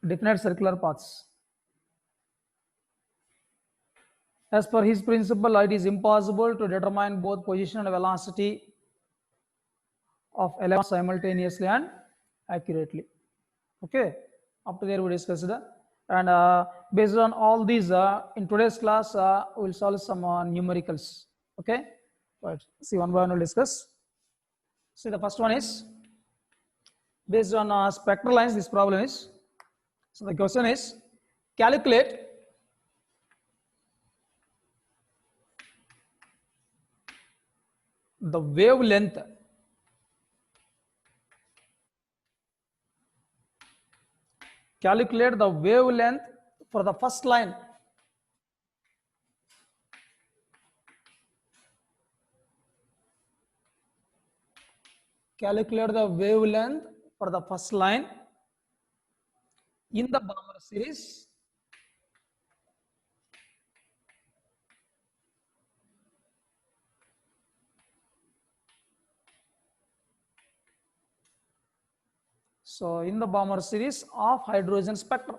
definite circular paths. As per his principle, it is impossible to determine both position and velocity of electrons simultaneously and accurately. Okay, up to there we discussed, and based on all these, in today's class, we'll solve some numericals. Okay, right. See, one by one we'll discuss. See, the first one is based on spectral lines. This problem is, so the question is, calculate the wavelength for the first line in the Balmer series in the Balmer series of hydrogen spectrum.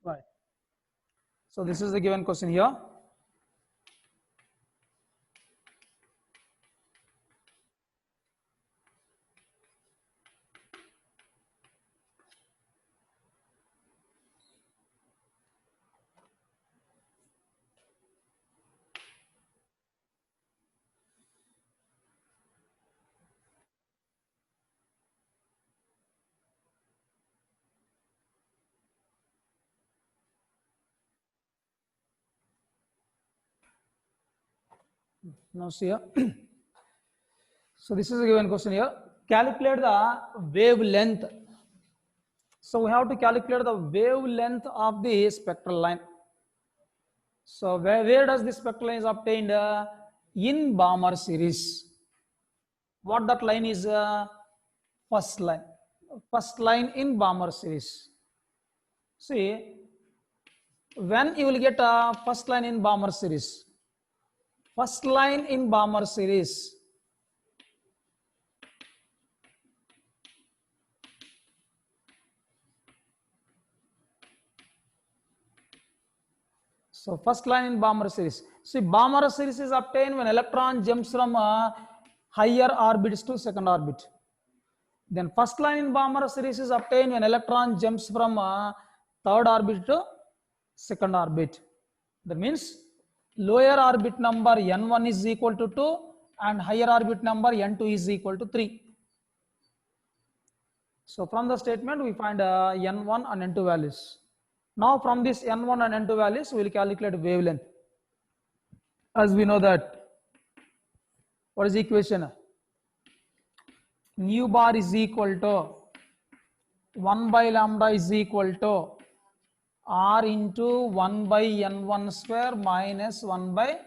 Right. So this is the given question here. Now see here. So this is a given question here. Calculate the wavelength. So we have to calculate the wavelength of the spectral line. So where does this spectral line is obtained? In Balmer series. What that line is? First line. First line in Balmer series. See, when you will get a first line in Balmer series. First line in Balmer series. So first line in Balmer series. See, Balmer series is obtained when electron jumps from higher orbits to second orbit. Then first line in Balmer series is obtained when electron jumps from third orbit to second orbit. That means lower orbit number n1 is equal to 2 and higher orbit number n2 is equal to 3. So from the statement we find n1 and n2 values. Now from this n1 and n2 values we will calculate wavelength. As we know that, what is the equation? Nu bar is equal to 1 by lambda is equal to R into 1 by n1 square minus 1 by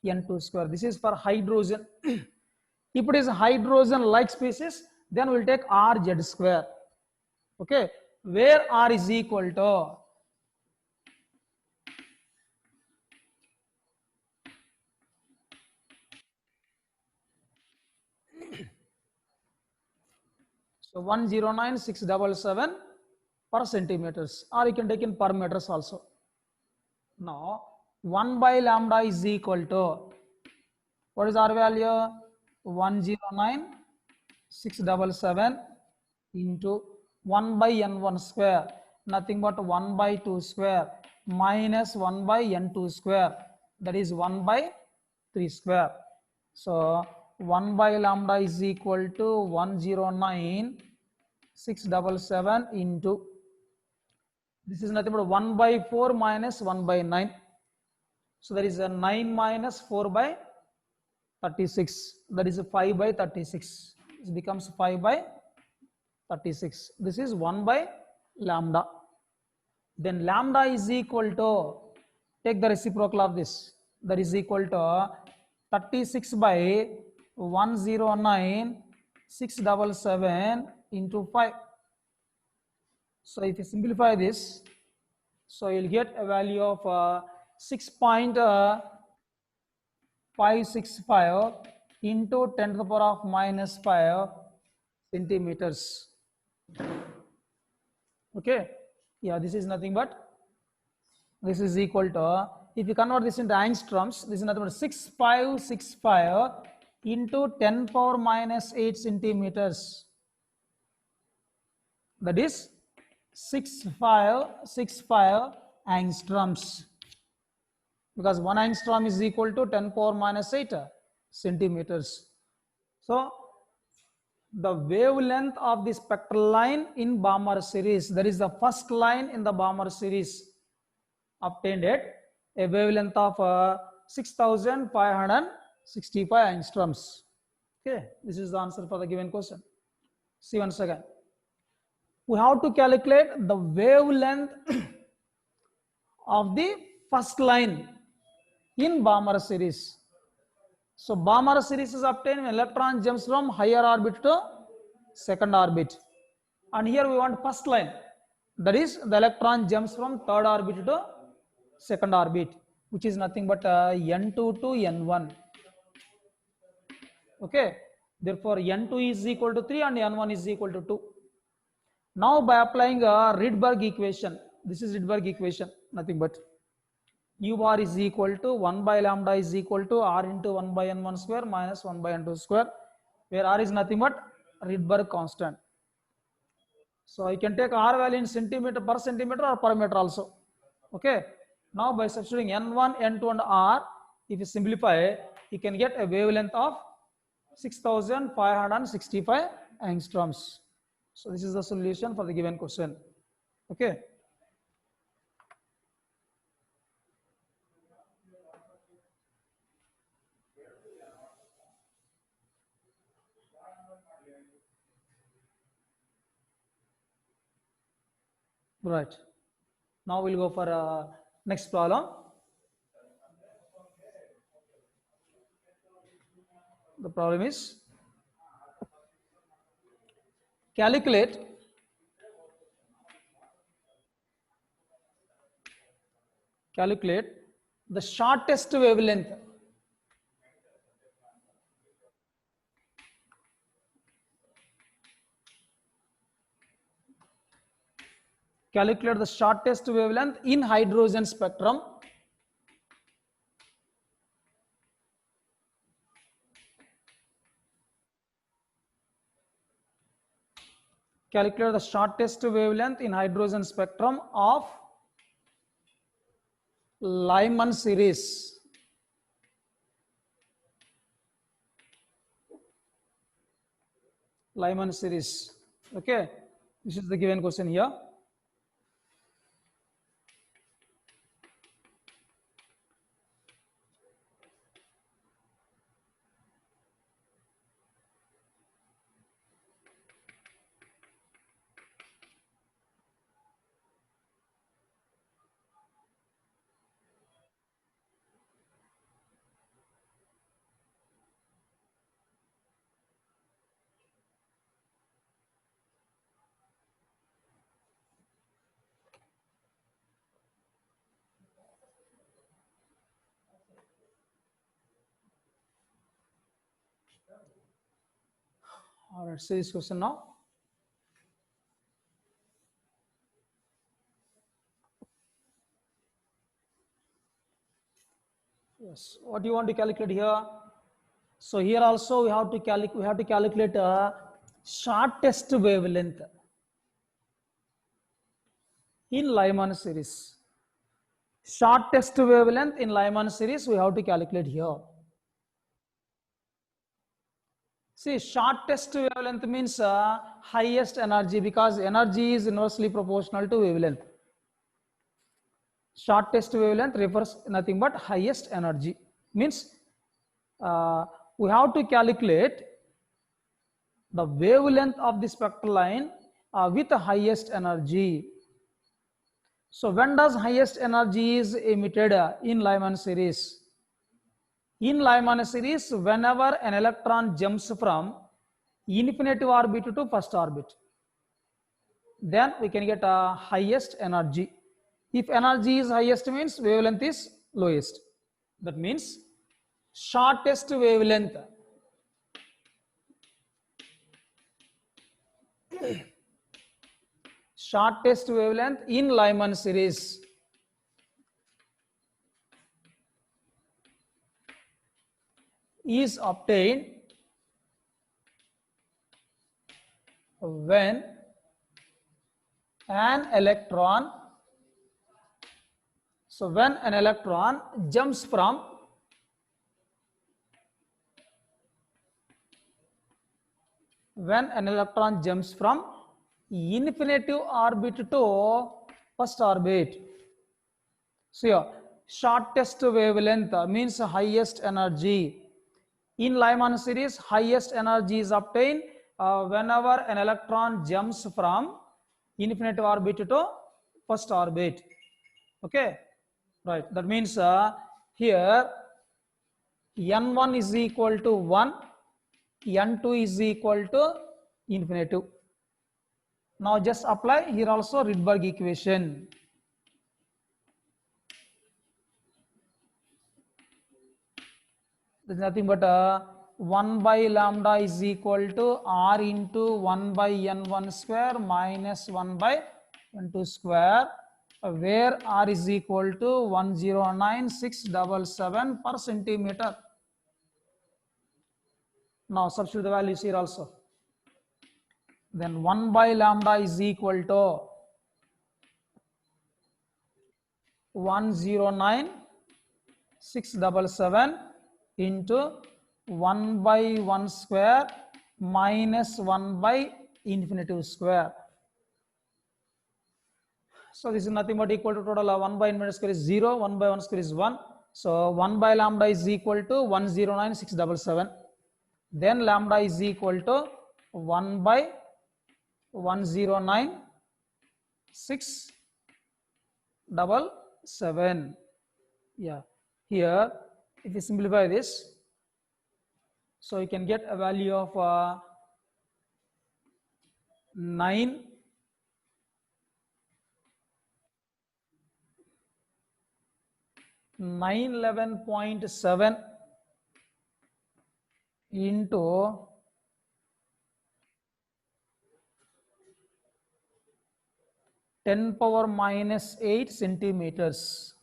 n2 square. This is for hydrogen. If it is hydrogen like species, then we will take RZ square. Okay, where R is equal to so 109,677 per centimeters, or you can take in per meters also. Now 1 by lambda is equal to, what is our value? 109,677 into 1 by n1 square, nothing but 1 by 2 square minus 1 by n2 square, that is 1 by 3 square. So 1 by lambda is equal to 109,677 into, this is nothing but 1 by 4 minus 1 by 9. So there is a 9 minus 4 by 36. That is a 5 by 36. This becomes 5 by 36. This is 1 by lambda. Then lambda is equal to, take the reciprocal of this, that is equal to 36 by 109,677 into 5. So if you simplify this, so you'll get a value of 6.2 565 into 10 to the power of minus 5 centimeters. Okay, yeah, this is nothing but, this is equal to, if you convert this into angstroms, this is nothing but 6565 into 10 power minus 8 centimeters. That is 6565 angstroms, because 1 angstrom is equal to 10 power minus 8 centimeters. So the wavelength of the spectral line in Balmer series, that is the first line in the Balmer series, obtained at a wavelength of 6565 angstroms. Okay, this is the answer for the given question. See once again, we have to calculate the wavelength of the first line in Balmer series. So Balmer series is obtained when electron jumps from higher orbit to second orbit, and here we want first line, that is the electron jumps from third orbit to second orbit, which is nothing but n2 to n1. Okay, therefore n2 is equal to 3 and n1 is equal to 2. Now by applying a Rydberg equation, this is Rydberg equation, nothing but u bar is equal to 1 by lambda is equal to r into 1 by n1 square minus 1 by n2 square, where r is nothing but Rydberg constant. So I can take r value in centimeter per centimeter or per meter also. Okay, now by substituting n1, n2 and r, if you simplify, you can get a wavelength of 6565 angstroms. So this is the solution for the given question. Okay. Right. Now we'll go for next problem. The problem is calculate the shortest wavelength in hydrogen spectrum of Lyman series. Lyman series. Okay, this is the given question here. All right, see this question now. Yes, what do you want to calculate here? So here also we have to calculate a shortest wavelength in Lyman series. Shortest wavelength in Lyman series we have to calculate here. See, shortest wavelength means highest energy, because energy is inversely proportional to wavelength. Shortest wavelength refers nothing but highest energy. Means we have to calculate the wavelength of the spectral line with the highest energy. So when does highest energy is emitted in Lyman series? In Lyman series, whenever an electron jumps from infinitive orbit to first orbit, then we can get a highest energy. If energy is highest means wavelength is lowest. That means shortest wavelength. Shortest wavelength in Lyman series. Is obtained when an electron, so when an electron jumps from infinitive orbit to first orbit. So yeah, shortest wavelength means highest energy. In Lyman series, highest energy is obtained whenever an electron jumps from infinitive orbit to first orbit. Okay, right. That means here n1 is equal to 1, n2 is equal to infinitive. Now just apply here also Rydberg equation. There's nothing but 1 by lambda is equal to r into 1 by n1 square minus 1 by n2 square, where r is equal to 109,677 per centimeter. Now substitute the values here also. Then 1 by lambda is equal to 109,677 into 1 by 1 square minus 1 by infinitive square. So this is nothing but equal to total of 1 by infinitive square is 0, 1 by 1 square is 1. So 1 by lambda is equal to 109,677. Then lambda is equal to 1 by 109,677. Yeah, here if you simplify this, so you can get a value of 911.7 into 10 power minus 8 centimeters.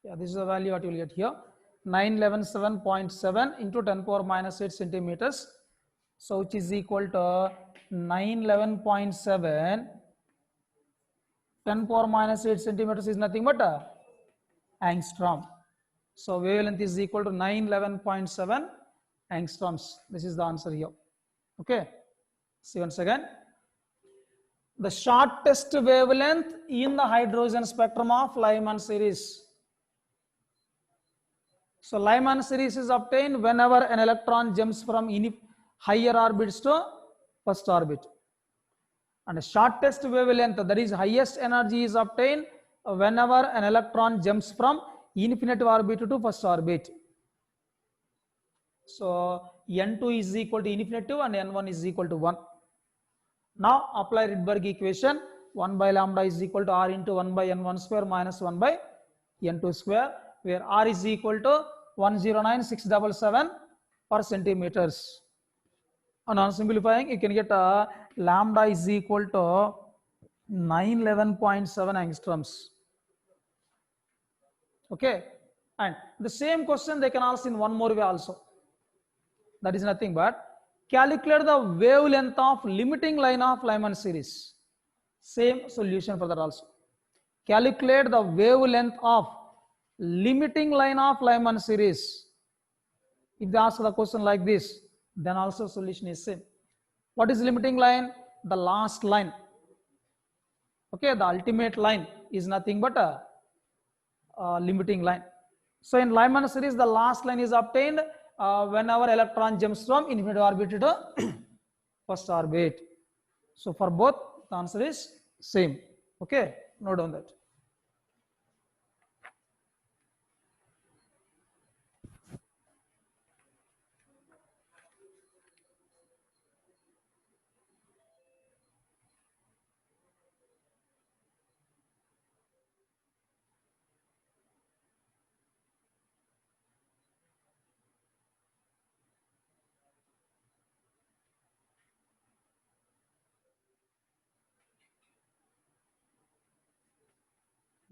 Yeah, this is the value what you will get here. 911.7 into 10 power minus 8 centimeters. So which is equal to 911.7. 10 power minus 8 centimeters is nothing but angstrom. So wavelength is equal to 911.7 angstroms. This is the answer here. Okay. See once again. The shortest wavelength in the hydrogen spectrum of Lyman series. So Lyman series is obtained whenever an electron jumps from higher orbits to first orbit. And the shortest wavelength, that is highest energy, is obtained whenever an electron jumps from infinitive orbit to first orbit. So n2 is equal to infinitive and n1 is equal to 1. Now apply Rydberg equation. 1 by lambda is equal to r into 1 by n1 square minus 1 by n2 square, where r is equal to 109,677 per centimeters. And on simplifying, you can get lambda is equal to 911.7 angstroms. Okay, and the same question they can ask in one more way also. That is nothing but calculate the wavelength of limiting line of Lyman series. Same solution for that also. Calculate the wavelength of limiting line of Lyman series. If they ask the question like this, then also solution is same. What is limiting line? The last line. Okay, the ultimate line is nothing but a limiting line. So in Lyman series, the last line is obtained whenever electron jumps from infinitive orbit to first orbit. So for both, the answer is same. Okay, note down that.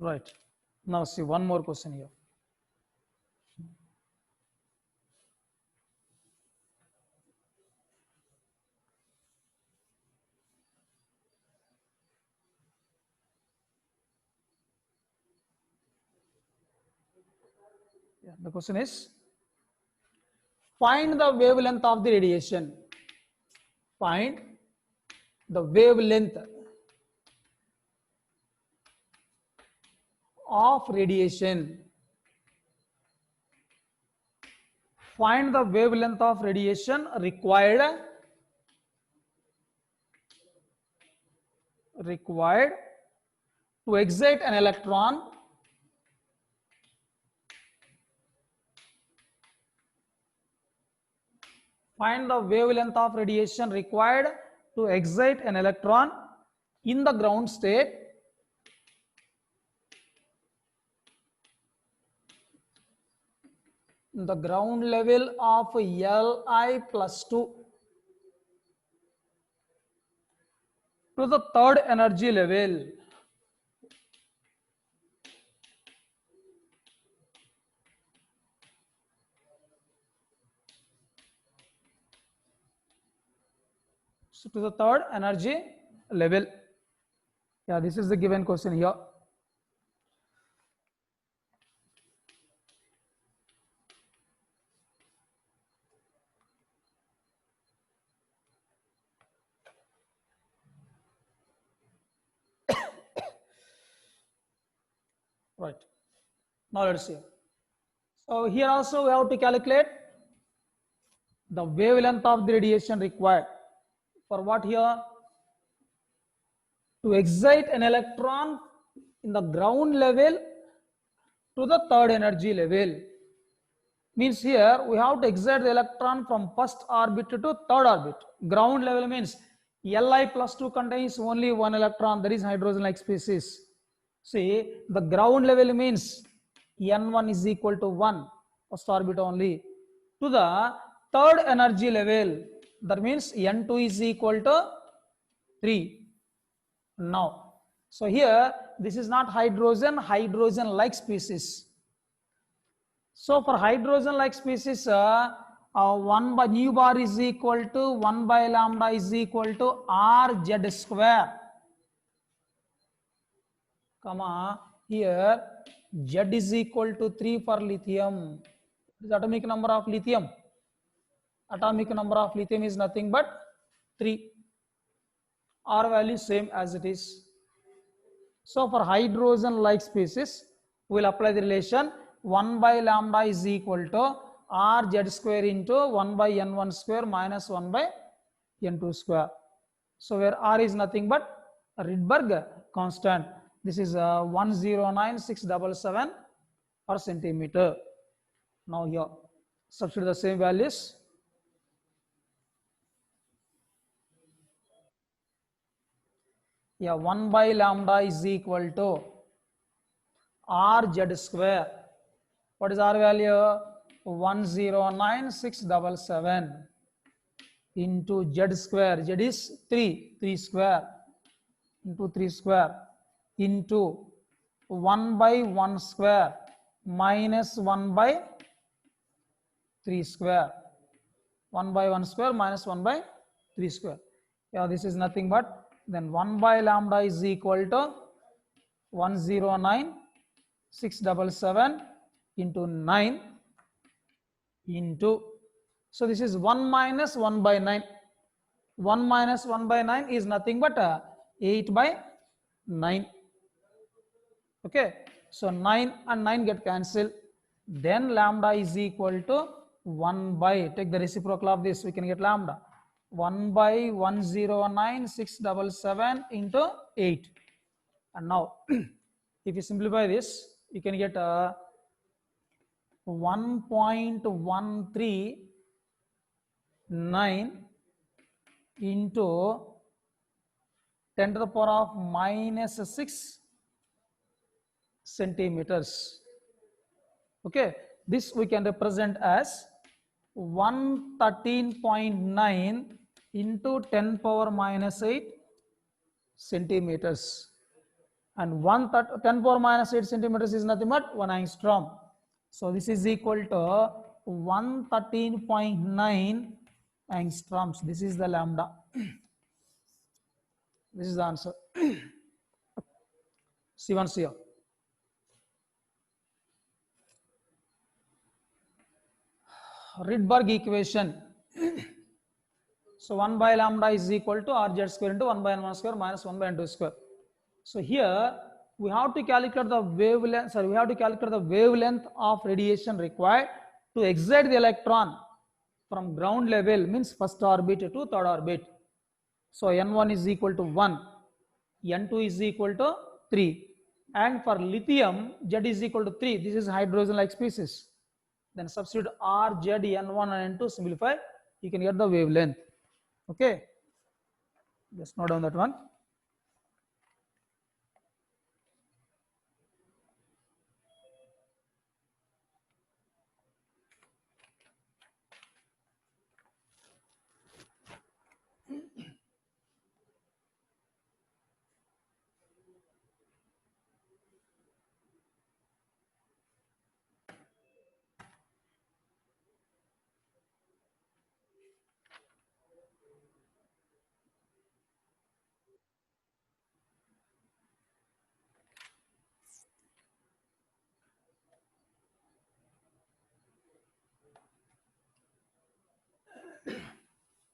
Right. Now see one more question here. Yeah, the question is, find the wavelength of the radiation. Find the wavelength of radiation. Find the wavelength of radiation required to excite an electron find the wavelength of radiation required to excite an electron in the ground state the ground level of Li plus 2 to the third energy level. So to the third energy level. Yeah, this is the given question here. Right. Now let's see. So here also we have to calculate the wavelength of the radiation required. For what here? To excite an electron in the ground level to the third energy level. Means here we have to excite the electron from first orbit to third orbit. Ground level means Li plus 2 contains only one electron, that is hydrogen-like species. See, the ground level means N1 is equal to 1, first orbit only, to the third energy level, that means N2 is equal to 3. Now, so here this is not hydrogen-like species. So for hydrogen-like species, 1 by nu bar is equal to 1 by lambda is equal to Rz square. Comma, here Z is equal to 3 for lithium. What is atomic number of lithium? Atomic number of lithium is nothing but 3. R value same as it is. So for hydrogen-like species, we will apply the relation 1 by lambda is equal to Rz square into 1 by N1 square minus 1 by N2 square. So where R is nothing but Rydberg constant. This is 109677 per centimeter. Now here, substitute the same values. Yeah, 1 by lambda is equal to Rz square. What is R value? 109677 into Z square. Z is 3 square into 3 square into 1 by 1 square minus 1 by 3 square. 1 by 1 square minus 1 by 3 square. Yeah, this is nothing but then 1 by lambda is equal to 109677 into 9 into, so this is 1 minus 1 by 9. 1 minus 1 by 9 is nothing but 8 by 9. Okay, so 9 and 9 get cancelled. Then lambda is equal to 1 by, take the reciprocal of this, we can get lambda. 1 by 109677 into 8. And now, if you simplify this, you can get 1.139 into 10 to the power of minus 6 centimeters. Okay, this we can represent as 113.9 into 10 power minus 8 centimeters. and 10 power minus 8 centimeters is nothing but 1 angstrom. So this is equal to 113.9 angstroms. This is the lambda. This is the answer. C1 here. Rydberg equation. So 1 by lambda is equal to rz square into 1 by n1 square minus 1 by n2 square. So here we have to calculate the wavelength. Sorry, we have to calculate the wavelength of radiation required to excite the electron from ground level, means first orbit to third orbit. So n1 is equal to 1, n2 is equal to 3, and for lithium Z is equal to 3. This is hydrogen-like species. Then substitute R, Z, n1 and n2, simplify, you can get the wavelength. Okay, just note down that one.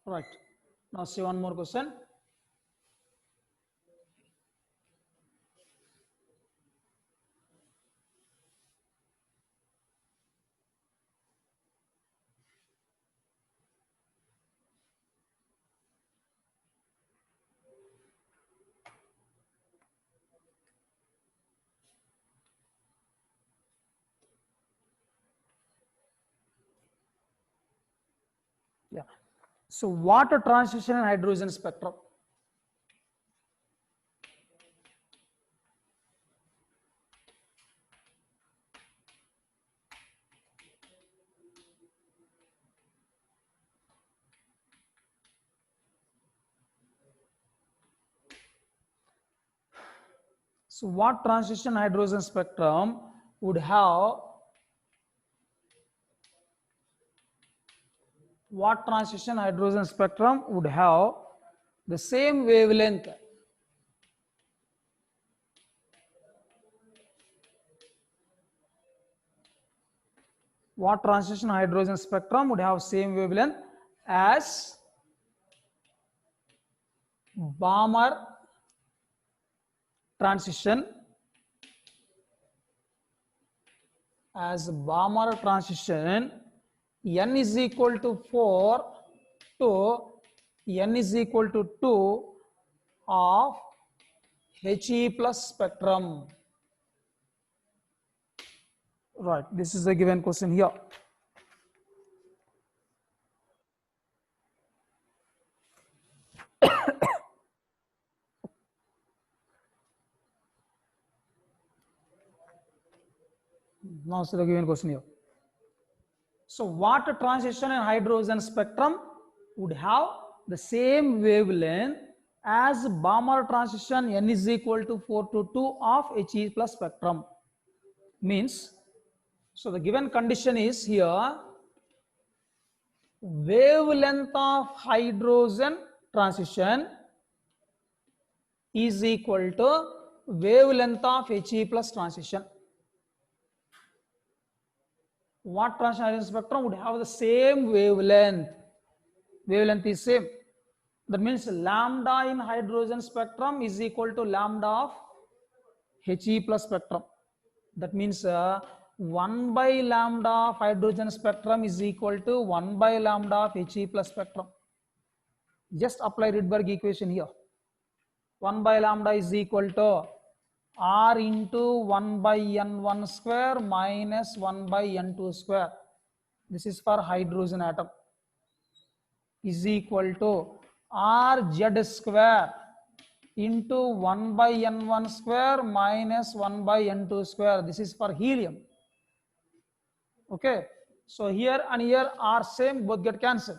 Right. Now see one more question. Yeah. So water transition in hydrogen spectrum. So what transition hydrogen spectrum would have, what transition hydrogen spectrum would have the same wavelength what transition hydrogen spectrum would have same wavelength as Balmer transition, n is equal to 4 to n is equal to 2 of He plus spectrum. Right, this is the given question here. Now see the given question here. So water transition in hydrogen spectrum would have the same wavelength as Balmer transition, n is equal to 4 to 2 of He plus spectrum. Means, so the given condition is here, wavelength of hydrogen transition is equal to wavelength of He plus transition. What transition hydrogen spectrum would have the same wavelength? Wavelength is same. That means lambda in hydrogen spectrum is equal to lambda of He plus spectrum. That means 1 by lambda of hydrogen spectrum is equal to 1 by lambda of He plus spectrum. Just apply Rydberg equation here. 1 by lambda is equal to R into 1 by n1 square minus 1 by n2 square. This is for hydrogen atom. Is equal to Rz square into 1 by n1 square minus 1 by n2 square. This is for helium. Okay. So here and here are same, both get cancelled.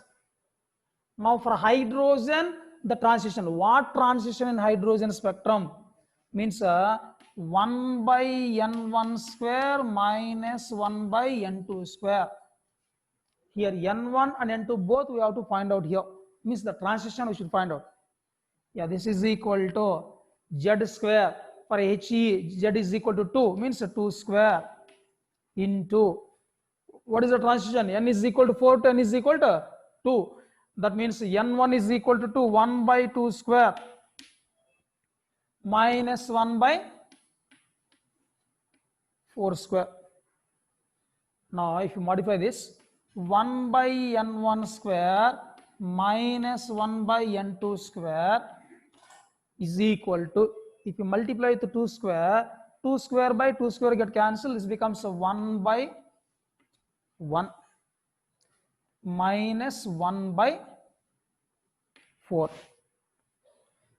Now for hydrogen, the transition. What transition in hydrogen spectrum? means 1 by n1 square minus 1 by n2 square. Here n1 and n2 both we have to find out here. Means the transition we should find out. Yeah, this is equal to z square. For HE, z is equal to 2, means 2 square into, what is the transition? N is equal to 4 to n is equal to 2. That means n1 is equal to 2, 1 by 2 square minus 1 by 4 square. Now, if you modify this, 1 by n1 square minus 1 by n2 square is equal to, if you multiply with 2 square by 2 square get cancelled, this becomes a 1 by 1 minus 1 by 4.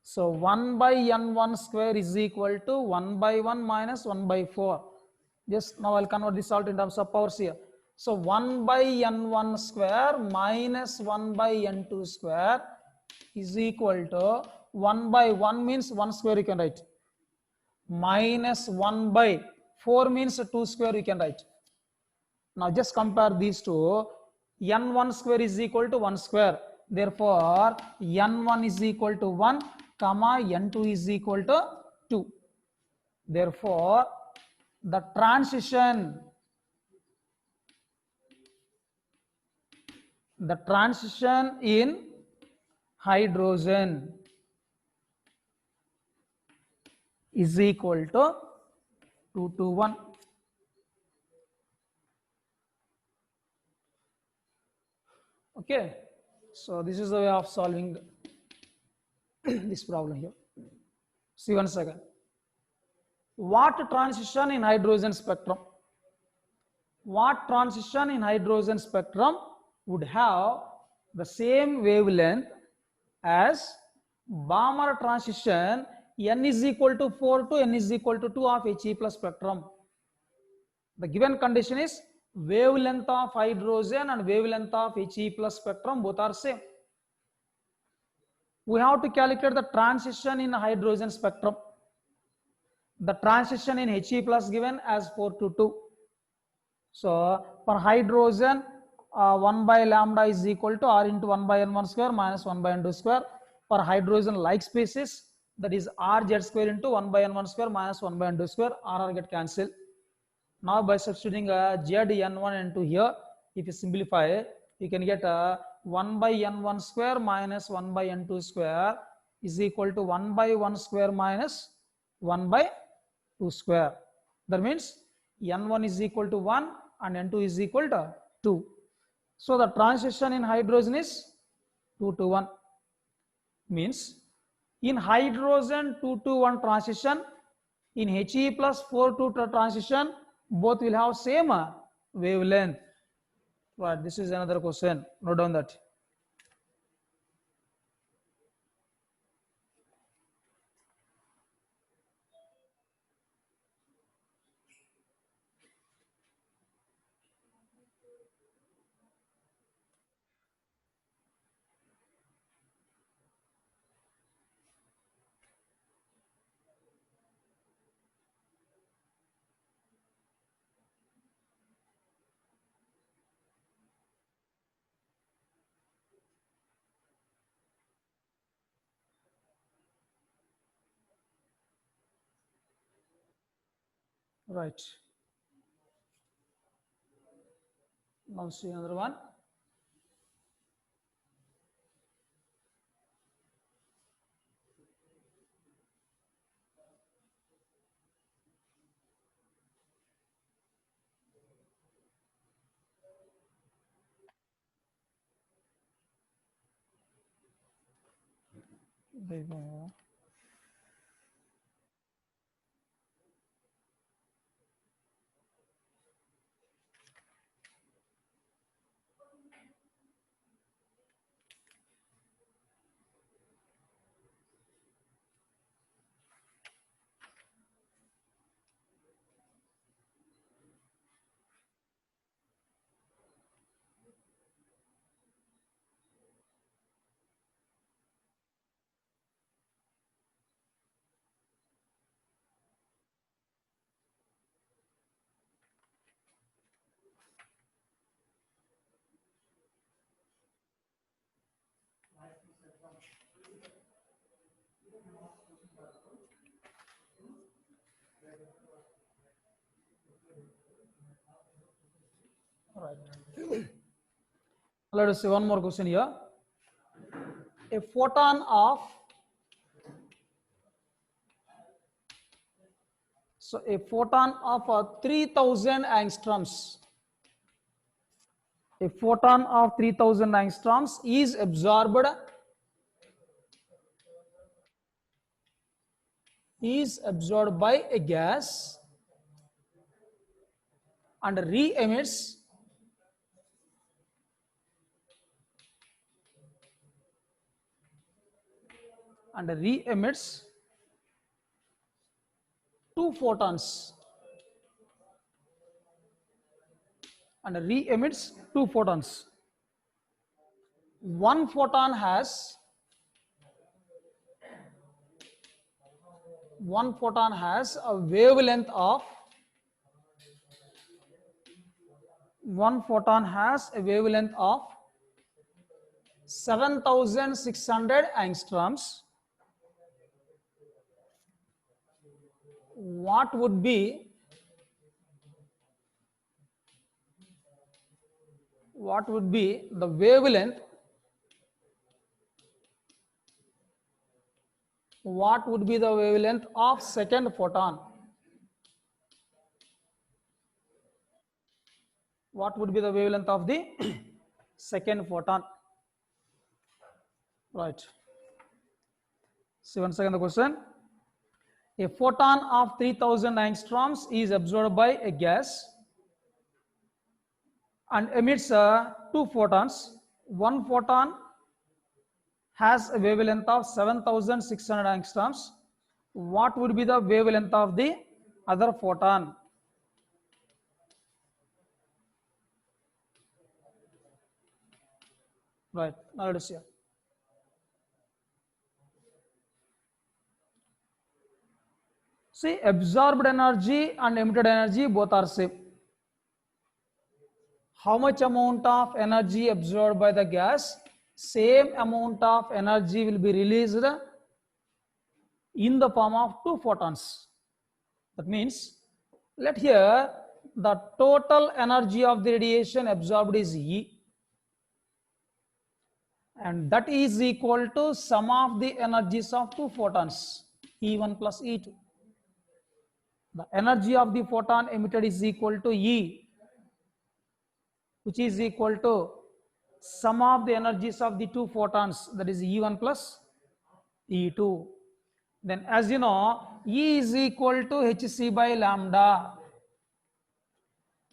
So 1 by n1 square is equal to 1 by 1 minus 1 by 4. Just now I'll convert this out in terms of powers here. So 1 by n1 square minus 1 by n2 square is equal to 1 by 1 means 1 square you can write, minus 1 by 4 means 2 square you can write. Now just compare these two. N1 square is equal to 1 square. Therefore, N1 is equal to 1, comma, N2 is equal to 2. Therefore, the transition in hydrogen is equal to 2 to 1. Okay, so this is the way of solving this problem here. See one second. What transition in hydrogen spectrum? What transition in hydrogen spectrum would have the same wavelength as Balmer transition n is equal to 4 to n is equal to 2 of He plus spectrum? The given condition is wavelength of hydrogen and wavelength of He plus spectrum both are same. We have to calculate the transition in hydrogen spectrum. The transition in He plus given as 4 to 2. So for hydrogen, 1 by lambda is equal to r into 1 by n1 square minus 1 by n2 square. For hydrogen like species, that is r z square into 1 by n1 square minus 1 by n2 square, r get cancelled. Now by substituting z n1 n2 here, if you simplify, you can get 1 by n1 square minus 1 by n2 square is equal to 1 by 1 square minus 1 by 2 square. That means n1 is equal to 1 and n2 is equal to 2. So the transition in hydrogen is 2 to 1. Means in hydrogen 2 to 1 transition, in He plus 4 to 2 transition, both will have same wavelength. Right, this is another question. Note down that. Right. Now see another one. All right. Let us see one more question here. A photon of a photon of 3000 angstroms. A photon of 3000 angstroms is absorbed by a gas and re-emits two photons One photon has a wavelength of 7600 angstroms. What would be the wavelength of second photon? What would be the wavelength of the second photon? Right. See once again the question. A photon of 3000 angstroms is absorbed by a gas and emits two photons. One photon has a wavelength of 7600 angstroms. What would be the wavelength of the other photon? Right. Now let us see. See, absorbed energy and emitted energy both are same. How much amount of energy absorbed by the gas? Same amount of energy will be released in the form of two photons. That means, let here the total energy of the radiation absorbed is E, and that is equal to sum of the energies of two photons, E1 plus E2. The energy of the photon emitted is equal to E, which is equal to sum of the energies of the two photons, that is E1 plus E2. Then as you know, E is equal to hc by lambda.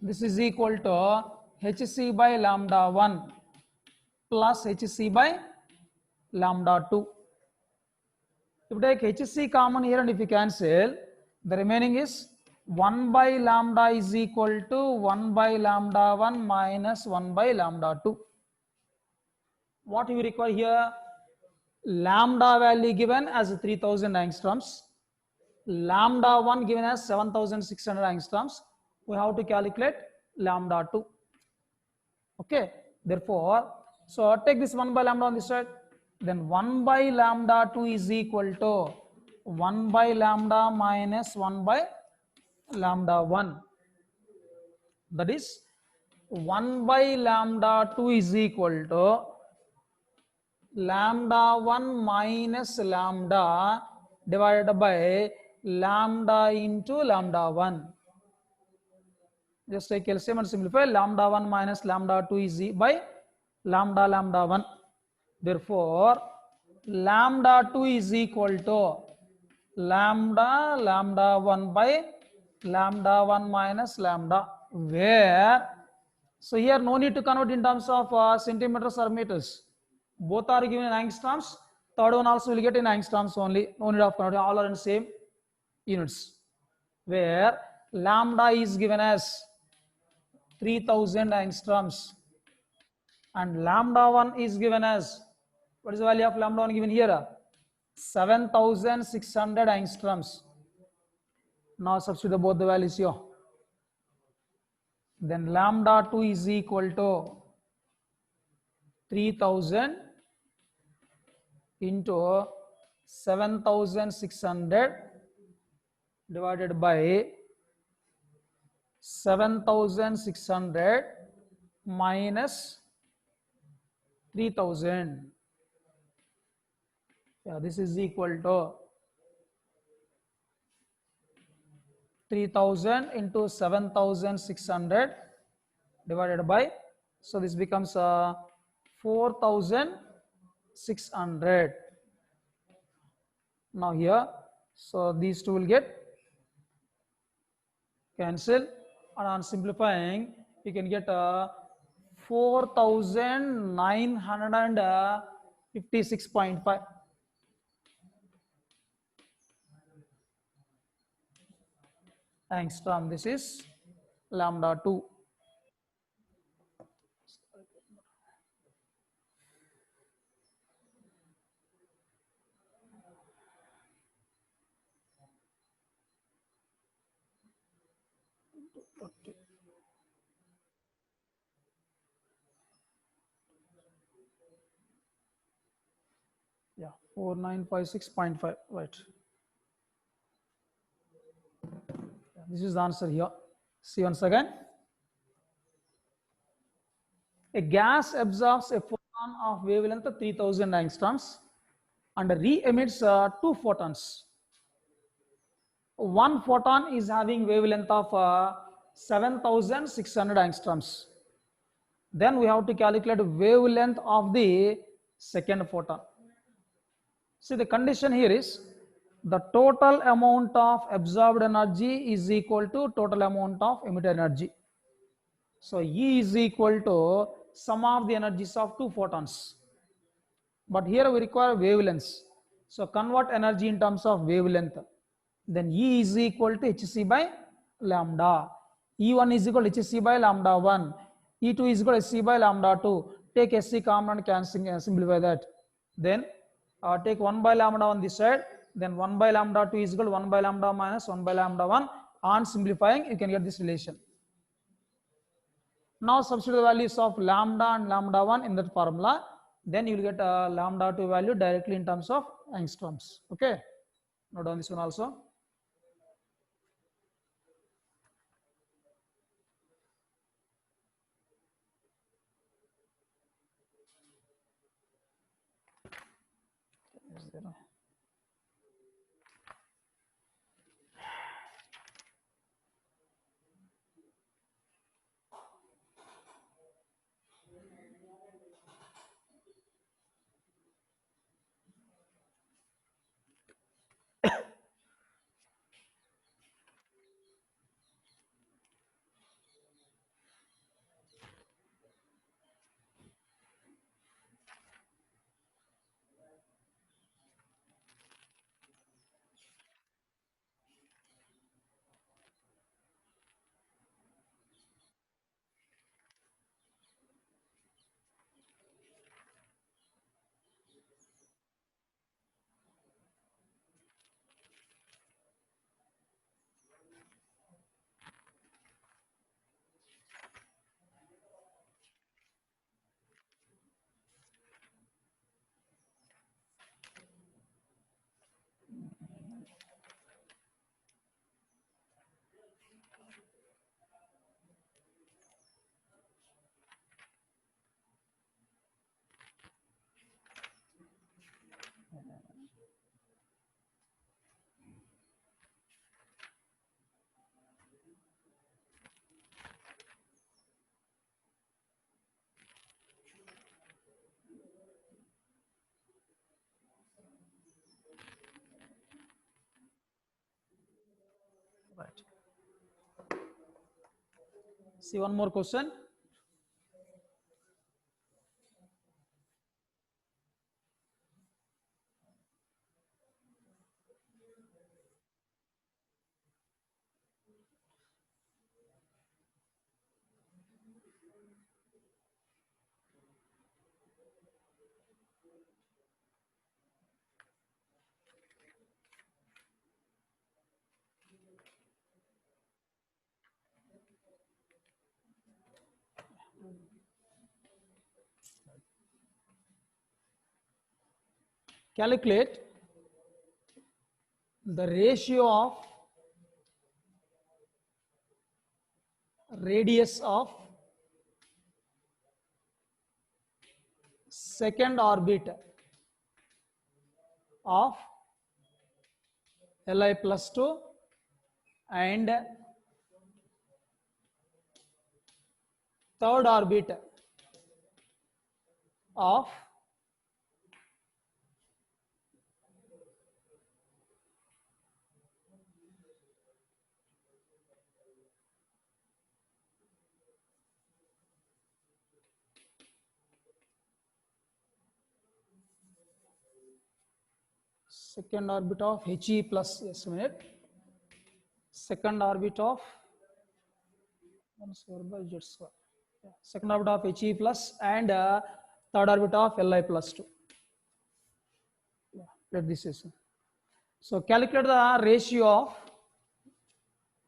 This is equal to hc by lambda 1 plus hc by lambda 2. If you take hc common here and if you cancel, the remaining is 1 by lambda is equal to 1 by lambda 1 minus 1 by lambda 2. What you require here? Lambda value given as 3000 angstroms. Lambda 1 given as 7600 angstroms. We have to calculate lambda 2. Okay. Therefore, so take this 1 by lambda on this side. Then 1 by lambda 2 is equal to 1 by lambda minus 1 by lambda 1. That is 1 by lambda 2 is equal to lambda 1 minus lambda divided by lambda into lambda 1. Just take LCM and simplify. Lambda 1 minus lambda 2 is by lambda 1. Therefore, lambda 2 is equal to lambda 1 by lambda 1 minus lambda, where, so here no need to convert in terms of centimeters or meters. Both are given in angstroms. Third one also will get in angstroms only. No need of converting. All are in same units. Where lambda is given as 3000 angstroms and lambda 1 is given as, what is the value of lambda 1 given here? 7600 angstroms. Now substitute both the values here. Then lambda 2 is equal to 3000 into 7600 divided by 7600 minus 3000. Yeah, this is equal to 3000 into 7600 divided by, so this becomes 4600. Now here, so these two will get cancel, and on simplifying you can get 4956.5 angstrom. This is lambda 2. Yeah, 4956.5, right. This is the answer here. See once again. A gas absorbs a photon of wavelength of 3000 angstroms and re-emits two photons. One photon is having wavelength of 7600 angstroms. Then we have to calculate wavelength of the second photon. See, the condition here is the total amount of absorbed energy is equal to total amount of emitted energy. So E is equal to sum of the energies of two photons. But here we require wavelengths. So convert energy in terms of wavelength. Then E is equal to hc by lambda. E1 is equal to hc by lambda 1. E2 is equal to hc by lambda 2. Take hc common and cancel, simplify that. Then take 1 by lambda on this side. Then 1 by lambda 2 is equal to 1 by lambda minus 1 by lambda 1. On simplifying, you can get this relation. Now substitute the values of lambda and lambda 1 in that formula. Then you will get lambda 2 value directly in terms of angstroms. Okay. Note down this one also. Right. See one more question. Calculate the ratio of radius of second orbit of Li plus 2 and third orbit of second orbit of He plus, yes, a minute, second orbit of 1 square by Z square. Yeah. Second orbit of He plus and third orbit of Li plus 2. Yeah. Let this is. So calculate the ratio of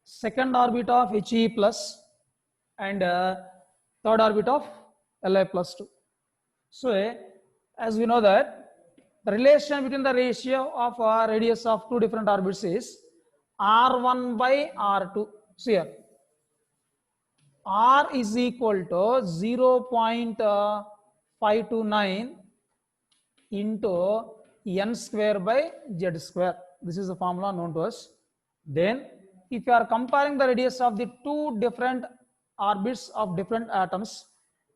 second orbit of He plus and third orbit of Li plus 2. So as we know that the relation between the ratio of radius of two different orbits is R1 by R2. So here R is equal to 0.529 into n square by z square. This is the formula known to us. Then if you are comparing the radius of the two different orbits of different atoms,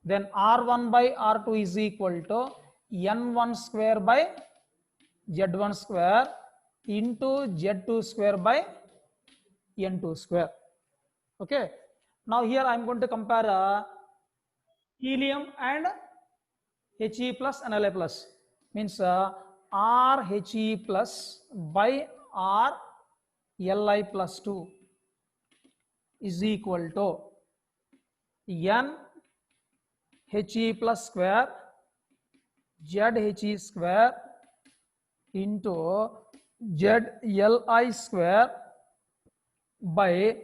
then R1 by R2 is equal to n1 square by z1 square into z2 square by n2 square. Okay. Now here I am going to compare helium and He plus and Li plus. Means R He plus by R Li plus 2 is equal to n He plus square Z He square into Z Li square by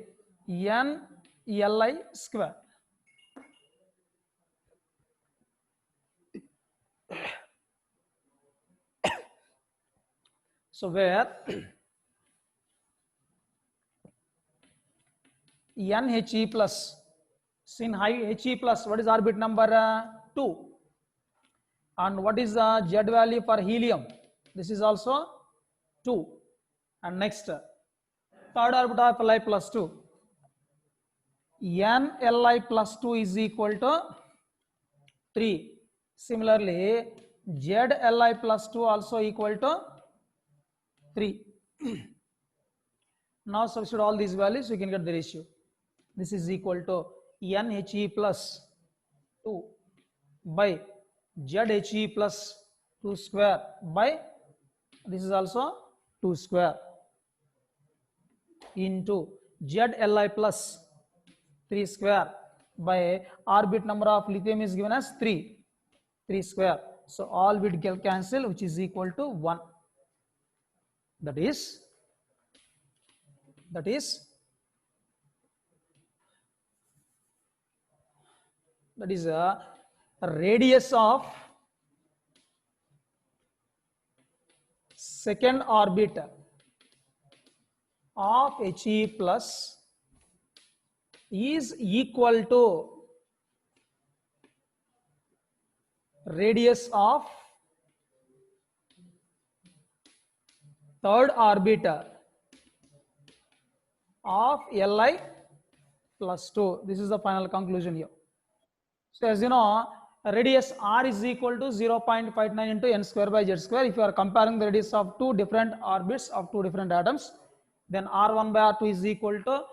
n Li square. So where n He plus, sin He plus, what is orbit number 2, and what is the Z value for helium? This is also 2. And next third orbit of Li plus 2, n Li plus 2 is equal to 3. Similarly Z Li plus 2 also equal to 3. Now substitute all these values, you can get the ratio. This is equal to n He plus 2 by Z He plus 2 square by, this is also 2 square, into Z Li plus 3 square by orbit number of lithium is given as 3 square. So all will get cancel, which is equal to 1. That is a radius of second orbit of He plus is equal to radius of third orbit of Li plus 2. This is the final conclusion here. So as you know, radius R is equal to 0.59 into n square by z square. If you are comparing the radius of two different orbits of two different atoms, then R1 by R2 is equal to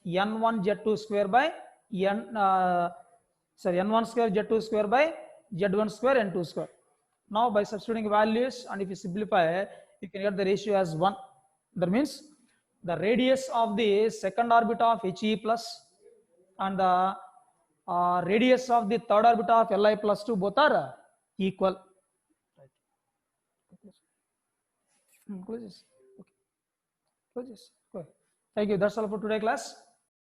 n1 z2 square by n1 square z2 square by z1 square n2 square. Now by substituting values, and if you simplify, you can get the ratio as 1. That means the radius of the second orbit of He plus and the radius of the third orbit of Li plus 2 both are equal. Close this. Okay. Close this. Go ahead. Thank you. That's all for today, class.